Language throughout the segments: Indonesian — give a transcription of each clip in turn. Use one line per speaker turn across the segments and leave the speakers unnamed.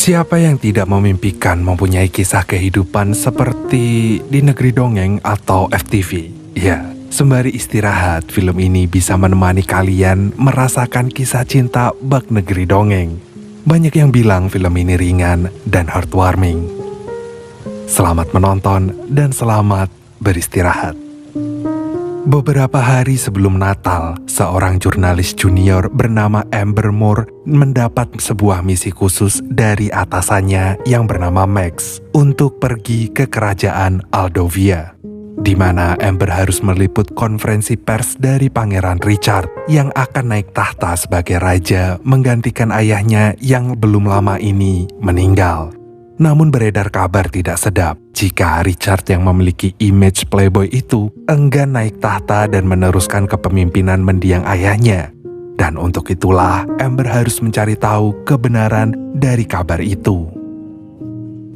Siapa yang tidak memimpikan mempunyai kisah kehidupan seperti di Negeri Dongeng atau FTV? Ya, sembari istirahat, film ini bisa menemani kalian merasakan kisah cinta bak Negeri Dongeng. Banyak yang bilang film ini ringan dan heartwarming. Selamat menonton dan selamat beristirahat. Beberapa hari sebelum Natal, seorang jurnalis junior bernama Amber Moore mendapat sebuah misi khusus dari atasannya yang bernama Max untuk pergi ke kerajaan Aldovia, di mana Amber harus meliput konferensi pers dari Pangeran Richard yang akan naik tahta sebagai raja menggantikan ayahnya yang belum lama ini meninggal. Namun beredar kabar tidak sedap jika Richard yang memiliki image playboy itu enggan naik tahta dan meneruskan kepemimpinan mendiang ayahnya. Dan untuk itulah Amber harus mencari tahu kebenaran dari kabar itu.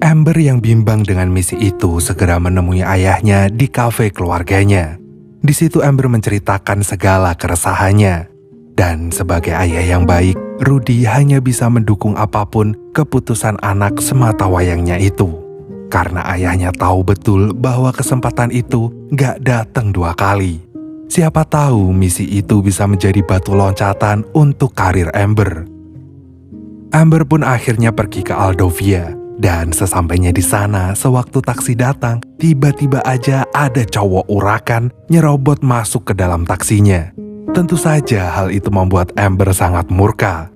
Amber yang bimbang dengan misi itu segera menemui ayahnya di kafe keluarganya. Di situ Amber menceritakan segala keresahannya. Dan sebagai ayah yang baik, Rudy hanya bisa mendukung apapun keputusan anak semata wayangnya itu. Karena ayahnya tahu betul bahwa kesempatan itu gak datang dua kali. Siapa tahu misi itu bisa menjadi batu loncatan untuk karir Amber. Amber pun akhirnya pergi ke Aldovia. Dan sesampainya di sana, sewaktu taksi datang, tiba-tiba aja ada cowok urakan nyerobot masuk ke dalam taksinya. Tentu saja hal itu membuat Amber sangat murka.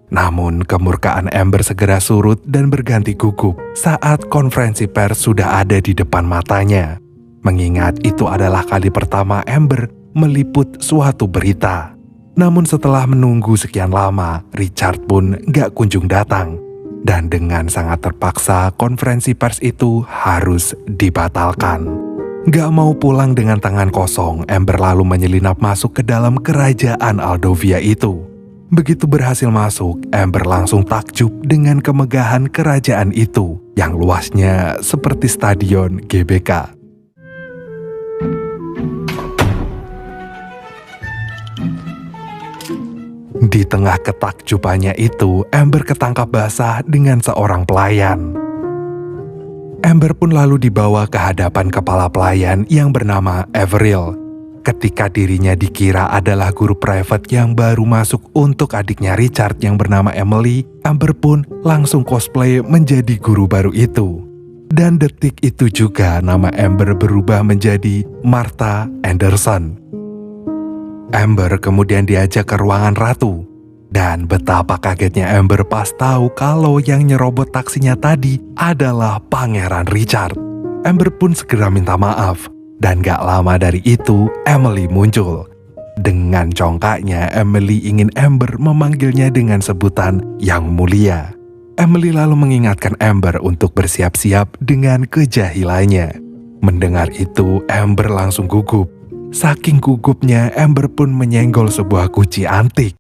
Namun kemurkaan Amber segera surut dan berganti gugup saat konferensi pers sudah ada di depan matanya. Mengingat itu adalah kali pertama Amber meliput suatu berita. Namun setelah menunggu sekian lama, Richard pun gak kunjung datang. Dan dengan sangat terpaksa konferensi pers itu harus dibatalkan. Gak mau pulang dengan tangan kosong, Amber lalu menyelinap masuk ke dalam kerajaan Aldovia itu. Begitu berhasil masuk, Amber langsung takjub dengan kemegahan kerajaan itu, yang luasnya seperti stadion GBK. Di tengah ketakjubannya itu, Amber ketangkap basah dengan seorang pelayan. Amber pun lalu dibawa ke hadapan kepala pelayan yang bernama Avril. Ketika dirinya dikira adalah guru private yang baru masuk untuk adiknya Richard yang bernama Emily, Amber pun langsung cosplay menjadi guru baru itu. Dan detik itu juga nama Amber berubah menjadi Martha Anderson. Amber kemudian diajak ke ruangan ratu. Dan betapa kagetnya Amber pas tahu kalau yang nyerobot taksinya tadi adalah Pangeran Richard. Amber pun segera minta maaf. Dan gak lama dari itu, Emily muncul. Dengan congkaknya, Emily ingin Amber memanggilnya dengan sebutan yang mulia. Emily lalu mengingatkan Amber untuk bersiap-siap dengan kejahilannya. Mendengar itu, Amber langsung gugup. Saking gugupnya, Amber pun menyenggol sebuah guci antik.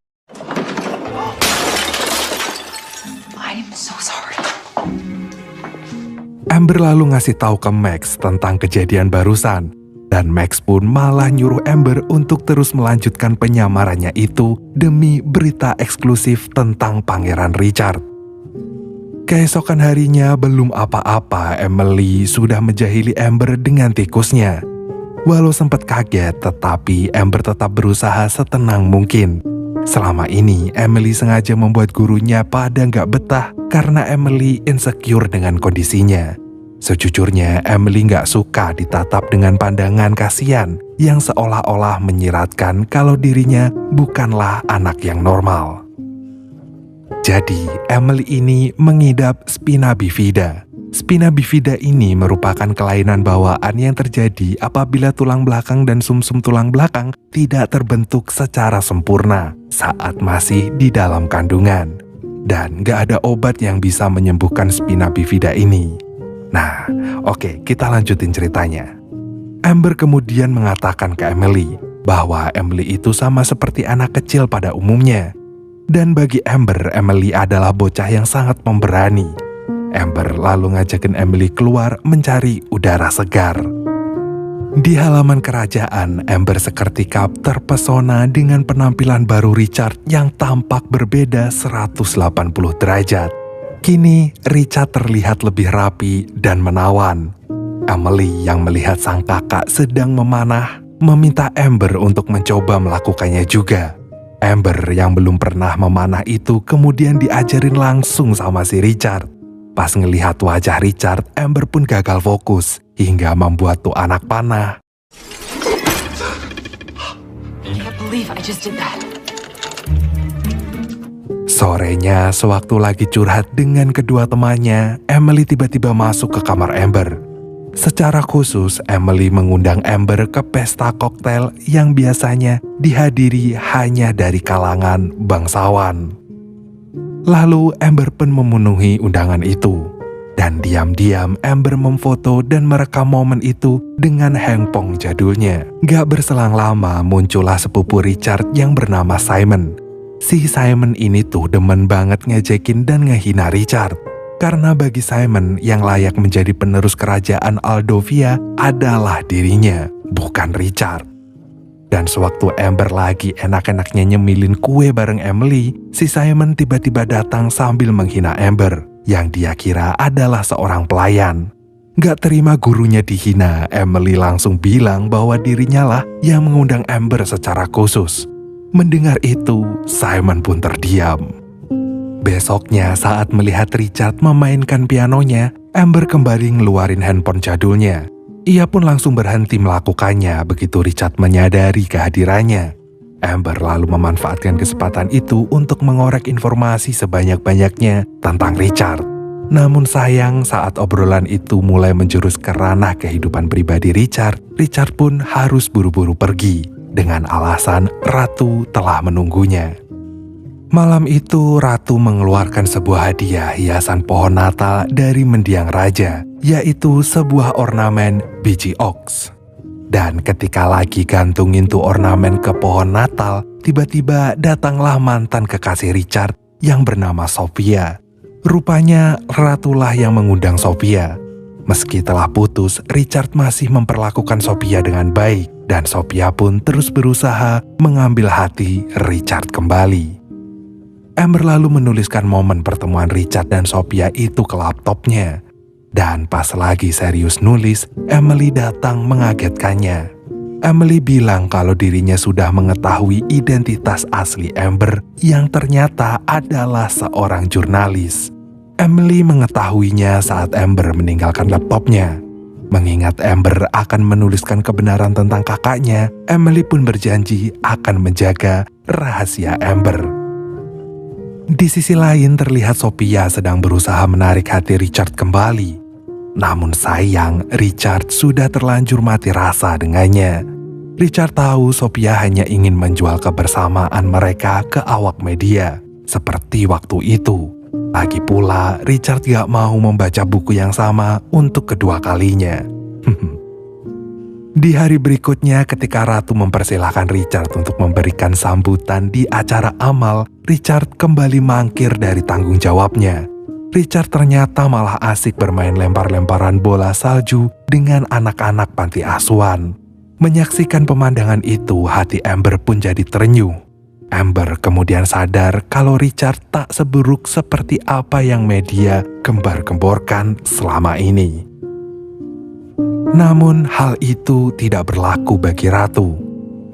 Amber lalu ngasih tahu ke Max tentang kejadian barusan. Dan Max pun malah nyuruh Amber untuk terus melanjutkan penyamarannya itu demi berita eksklusif tentang Pangeran Richard. Keesokan harinya belum apa-apa, Emily sudah menjahili Amber dengan tikusnya. Walau sempat kaget, tetapi Amber tetap berusaha setenang mungkin. Selama ini, Emily sengaja membuat gurunya pada gak betah karena Emily insecure dengan kondisinya. Sejujurnya, Emily gak suka ditatap dengan pandangan kasihan yang seolah-olah menyiratkan kalau dirinya bukanlah anak yang normal. Jadi, Emily ini mengidap spina bifida. Spina bifida ini merupakan kelainan bawaan yang terjadi apabila tulang belakang dan sumsum tulang belakang tidak terbentuk secara sempurna saat masih di dalam kandungan. Dan gak ada obat yang bisa menyembuhkan spina bifida ini. Nah, oke, kita lanjutin ceritanya. Amber kemudian mengatakan ke Emily bahwa Emily itu sama seperti anak kecil pada umumnya. Dan bagi Amber, Emily adalah bocah yang sangat pemberani. Amber lalu ngajakin Emily keluar mencari udara segar. Di halaman kerajaan, Amber seketika terpesona dengan penampilan baru Richard yang tampak berbeda 180 derajat. Kini Richard terlihat lebih rapi dan menawan. Emily yang melihat sang kakak sedang memanah meminta Amber untuk mencoba melakukannya juga. Amber yang belum pernah memanah itu kemudian diajarin langsung sama si Richard. Pas ngelihat wajah Richard, Amber pun gagal fokus hingga membuat tuh anak panah. Sorenya, sewaktu lagi curhat dengan kedua temannya, Emily tiba-tiba masuk ke kamar Amber. Secara khusus, Emily mengundang Amber ke pesta koktail yang biasanya dihadiri hanya dari kalangan bangsawan. Lalu Amber pun memenuhi undangan itu. Dan diam-diam Amber memfoto dan merekam momen itu dengan handphone jadulnya. Gak berselang lama muncullah sepupu Richard yang bernama Simon. Si Simon ini tuh demen banget ngejekin dan ngehina Richard. Karena bagi Simon yang layak menjadi penerus kerajaan Aldovia adalah dirinya, bukan Richard. Dan sewaktu Amber lagi enak-enaknya nyemilin kue bareng Emily, si Simon tiba-tiba datang sambil menghina Amber yang dia kira adalah seorang pelayan. Gak terima gurunya dihina, Emily langsung bilang bahwa dirinya lah yang mengundang Amber secara khusus. Mendengar itu, Simon pun terdiam. Besoknya saat melihat Richard memainkan pianonya, Amber kembali ngeluarin handphone jadulnya. Ia pun langsung berhenti melakukannya begitu Richard menyadari kehadirannya. Amber lalu memanfaatkan kesempatan itu untuk mengorek informasi sebanyak-banyaknya tentang Richard. Namun sayang saat obrolan itu mulai menjurus ke ranah kehidupan pribadi Richard, Richard pun harus buru-buru pergi dengan alasan Ratu telah menunggunya. Malam itu Ratu mengeluarkan sebuah hadiah hiasan pohon Natal dari mendiang raja, yaitu sebuah ornamen biji oaks. Dan ketika lagi gantungin tuh ornamen ke pohon Natal, tiba-tiba datanglah mantan kekasih Richard yang bernama Sophia. Rupanya Ratulah yang mengundang Sophia. Meski telah putus, Richard masih memperlakukan Sophia dengan baik, dan Sophia pun terus berusaha mengambil hati Richard kembali. Amber lalu menuliskan momen pertemuan Richard dan Sophia itu ke laptopnya. Dan pas lagi serius nulis, Emily datang mengagetkannya. Emily bilang kalau dirinya sudah mengetahui identitas asli Amber yang ternyata adalah seorang jurnalis. Emily mengetahuinya saat Amber meninggalkan laptopnya. Mengingat Amber akan menuliskan kebenaran tentang kakaknya, Emily pun berjanji akan menjaga rahasia Amber. Di sisi lain terlihat Sophia sedang berusaha menarik hati Richard kembali. Namun sayang, Richard sudah terlanjur mati rasa dengannya. Richard tahu Sophia hanya ingin menjual kebersamaan mereka ke awak media, seperti waktu itu. Lagi pula, Richard gak mau membaca buku yang sama untuk kedua kalinya. Di hari berikutnya ketika Ratu mempersilahkan Richard untuk memberikan sambutan di acara amal, Richard kembali mangkir dari tanggung jawabnya. Richard ternyata malah asik bermain lempar-lemparan bola salju dengan anak-anak panti asuhan. Menyaksikan pemandangan itu, hati Amber pun jadi terenyuh. Amber kemudian sadar kalau Richard tak seburuk seperti apa yang media gembar-gemborkan selama ini. Namun hal itu tidak berlaku bagi Ratu.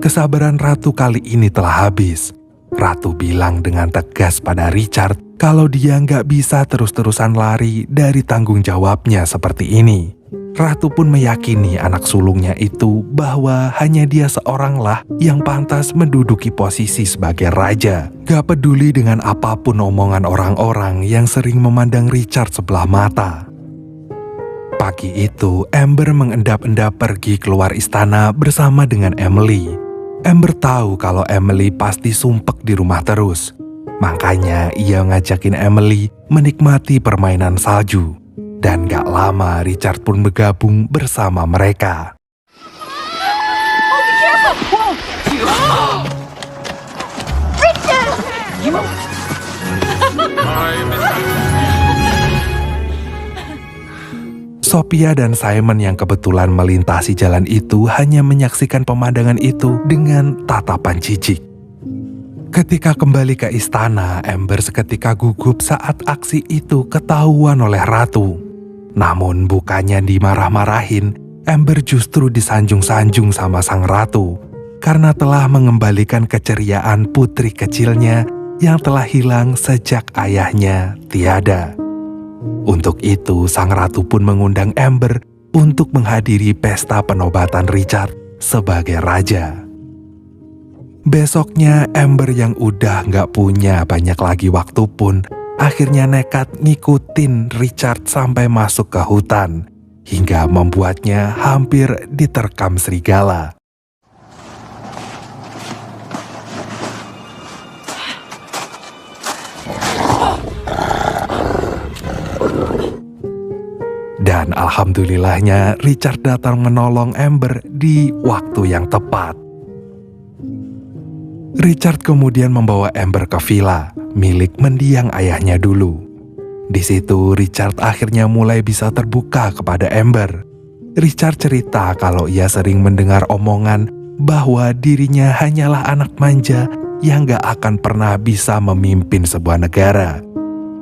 Kesabaran Ratu kali ini telah habis. Ratu bilang dengan tegas pada Richard kalau dia nggak bisa terus-terusan lari dari tanggung jawabnya seperti ini. Ratu pun meyakini anak sulungnya itu bahwa hanya dia seoranglah yang pantas menduduki posisi sebagai raja. Gak peduli dengan apapun omongan orang-orang yang sering memandang Richard sebelah mata. Pagi itu, Amber mengendap-endap pergi keluar istana bersama dengan Emily. Amber tahu kalau Emily pasti sumpek di rumah terus. Makanya ia ngajakin Emily menikmati permainan salju. Dan gak lama Richard pun bergabung bersama mereka. Sophia dan Simon yang kebetulan melintasi jalan itu hanya menyaksikan pemandangan itu dengan tatapan jijik. Ketika kembali ke istana, Amber seketika gugup saat aksi itu ketahuan oleh ratu. Namun bukannya dimarah-marahin, Amber justru disanjung-sanjung sama sang ratu karena telah mengembalikan keceriaan putri kecilnya yang telah hilang sejak ayahnya tiada. Untuk itu, sang ratu pun mengundang Amber untuk menghadiri pesta penobatan Richard sebagai raja. Besoknya, Amber yang udah gak punya banyak lagi waktu pun akhirnya nekat ngikutin Richard sampai masuk ke hutan, hingga membuatnya hampir diterkam serigala. Dan alhamdulillahnya Richard datang menolong Amber di waktu yang tepat. Richard kemudian membawa Amber ke villa milik mendiang ayahnya dulu. Di situ Richard akhirnya mulai bisa terbuka kepada Amber. Richard cerita kalau ia sering mendengar omongan bahwa dirinya hanyalah anak manja yang gak akan pernah bisa memimpin sebuah negara.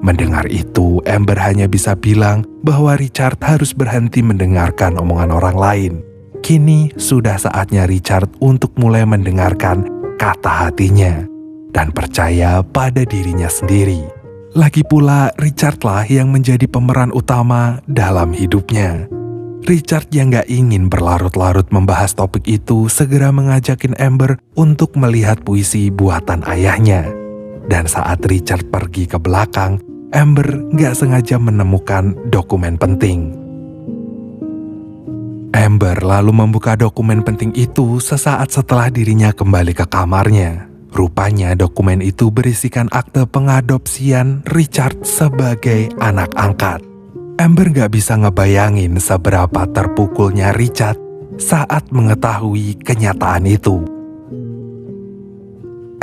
Mendengar itu, Amber hanya bisa bilang bahwa Richard harus berhenti mendengarkan omongan orang lain. Kini sudah saatnya Richard untuk mulai mendengarkan kata hatinya dan percaya pada dirinya sendiri. Lagi pula Richard lah yang menjadi pemeran utama dalam hidupnya. Richard yang gak ingin berlarut-larut membahas topik itu segera mengajakin Amber untuk melihat puisi buatan ayahnya. Dan saat Richard pergi ke belakang, Amber gak sengaja menemukan dokumen penting. Amber lalu membuka dokumen penting itu sesaat setelah dirinya kembali ke kamarnya. Rupanya dokumen itu berisikan akte pengadopsian Richard sebagai anak angkat. Amber gak bisa ngebayangin seberapa terpukulnya Richard saat mengetahui kenyataan itu.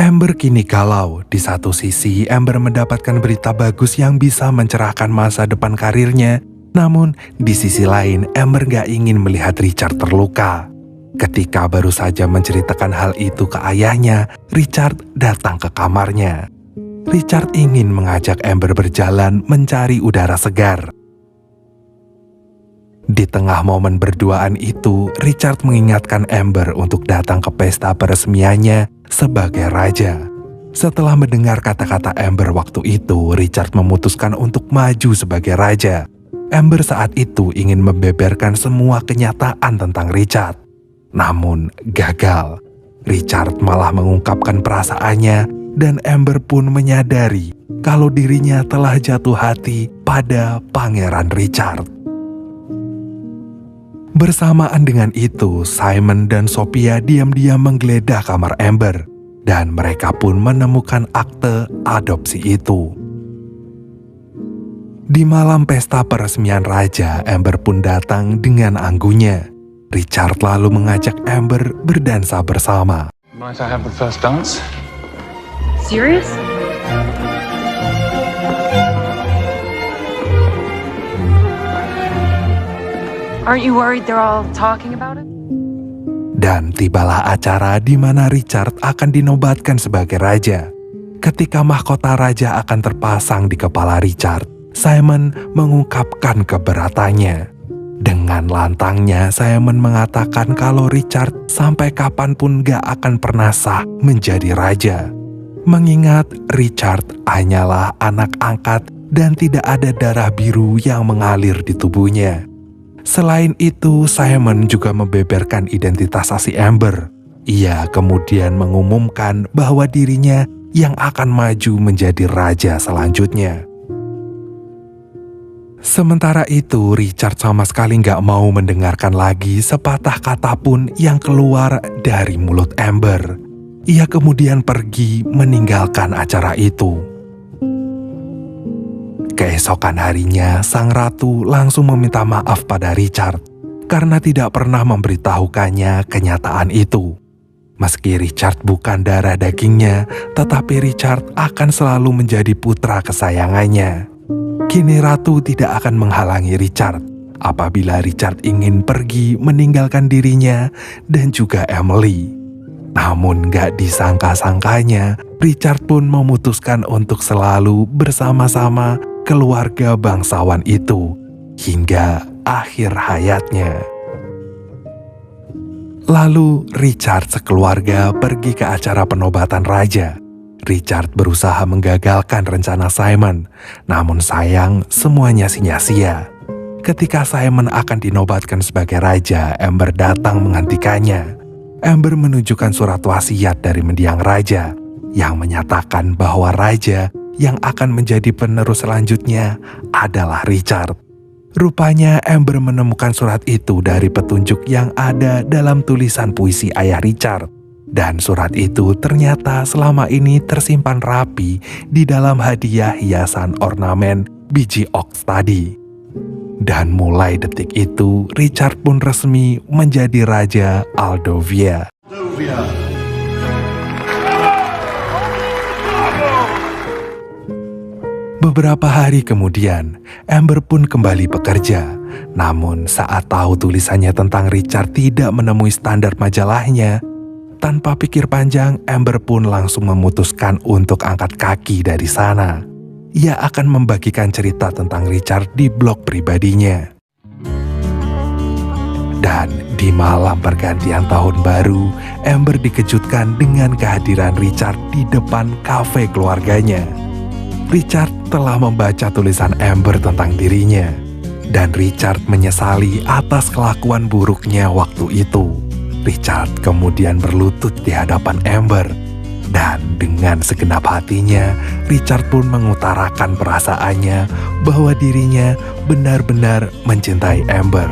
Amber kini galau. Di satu sisi, Amber mendapatkan berita bagus yang bisa mencerahkan masa depan karirnya. Namun, di sisi lain, Amber gak ingin melihat Richard terluka. Ketika baru saja menceritakan hal itu ke ayahnya, Richard datang ke kamarnya. Richard ingin mengajak Amber berjalan mencari udara segar. Di tengah momen berduaan itu, Richard mengingatkan Amber untuk datang ke pesta peresmiannya sebagai raja. Setelah mendengar kata-kata Amber waktu itu, Richard memutuskan untuk maju sebagai raja. Amber saat itu ingin membeberkan semua kenyataan tentang Richard. Namun gagal. Richard malah mengungkapkan perasaannya dan Amber pun menyadari kalau dirinya telah jatuh hati pada Pangeran Richard. Bersamaan dengan itu, Simon dan Sophia diam-diam menggeledah kamar Amber dan mereka pun menemukan akte adopsi itu. Di malam pesta peresmian raja, Amber pun datang dengan anggunnya. Richard lalu mengajak Amber berdansa bersama.
Might I have the first dance?
Serious? Aren't you worried they're all talking about it?
Dan tibalah acara di mana Richard akan dinobatkan sebagai raja. Ketika mahkota raja akan terpasang di kepala Richard, Simon mengungkapkan keberatannya. Dengan lantangnya, Simon mengatakan kalau Richard sampai kapanpun gak akan pernah sah menjadi raja. Mengingat Richard hanyalah anak angkat dan tidak ada darah biru yang mengalir di tubuhnya. Selain itu, Simon juga membeberkan identitas asli Amber. Ia kemudian mengumumkan bahwa dirinya yang akan maju menjadi raja selanjutnya. Sementara itu, Richard sama sekali gak mau mendengarkan lagi sepatah kata pun yang keluar dari mulut Amber. Ia kemudian pergi meninggalkan acara itu. Keesokan harinya, sang ratu langsung meminta maaf pada Richard karena tidak pernah memberitahukannya kenyataan itu. Meski Richard bukan darah dagingnya, tetapi Richard akan selalu menjadi putra kesayangannya. Kini ratu tidak akan menghalangi Richard apabila Richard ingin pergi meninggalkan dirinya dan juga Emily. Namun gak disangka-sangkanya, Richard pun memutuskan untuk selalu bersama-sama keluarga bangsawan itu hingga akhir hayatnya. Lalu Richard sekeluarga pergi ke acara penobatan raja. Richard berusaha menggagalkan rencana Simon, namun sayang semuanya sia-sia. Ketika Simon akan dinobatkan sebagai raja, Amber datang menggantikannya. Amber menunjukkan surat wasiat dari mendiang raja yang menyatakan bahwa raja yang akan menjadi penerus selanjutnya adalah Richard. Rupanya Amber menemukan surat itu dari petunjuk yang ada dalam tulisan puisi ayah Richard. Dan surat itu ternyata selama ini tersimpan rapi di dalam hadiah hiasan ornamen biji oaks tadi. Dan mulai detik itu, Richard pun resmi menjadi Raja Aldovia. Beberapa hari kemudian, Amber pun kembali bekerja. Namun saat tahu tulisannya tentang Richard tidak menemui standar majalahnya, tanpa pikir panjang, Amber pun langsung memutuskan untuk angkat kaki dari sana. Ia akan membagikan cerita tentang Richard di blog pribadinya. Dan di malam pergantian tahun baru, Amber dikejutkan dengan kehadiran Richard di depan kafe keluarganya. Richard telah membaca tulisan Amber tentang dirinya, dan Richard menyesali atas kelakuan buruknya waktu itu. Richard kemudian berlutut di hadapan Amber, dan dengan segenap hatinya, Richard pun mengutarakan perasaannya bahwa dirinya benar-benar mencintai Amber.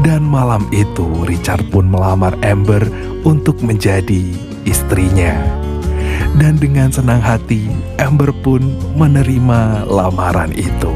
Dan malam itu, Richard pun melamar Amber untuk menjadi istrinya. Dan dengan senang hati, Amber pun menerima lamaran itu.